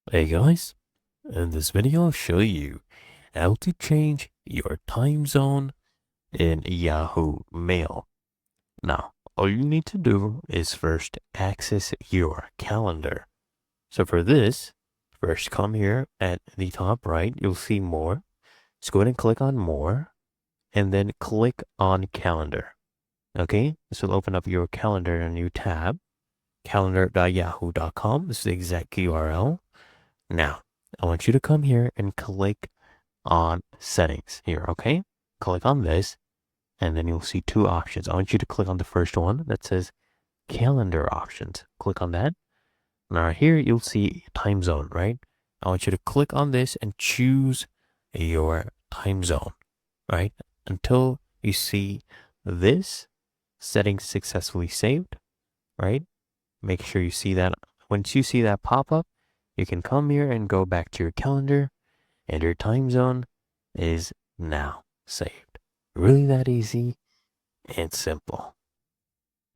Hey guys, in this video I'll show you how to change your time zone in Yahoo Mail. Now, all you need to do is first access your calendar. So for this, first come here at the top right, you'll see more. Just go ahead and click on more and then click on calendar. Okay, this will open up your calendar in a new tab, calendar.yahoo.com. This is the exact URL. Now, I want you to come here and click on settings here, okay? Click on this, and then you'll see two options. I want you to click on the first one that says calendar options. Click on that. Now here you'll see time zone, right? I want you to click on this and choose your time zone, right? Until you see this setting successfully saved, right? Make sure you see that. Once you see that pop up, you can come here and go back to your calendar, and your time zone is now saved. Really that easy and simple.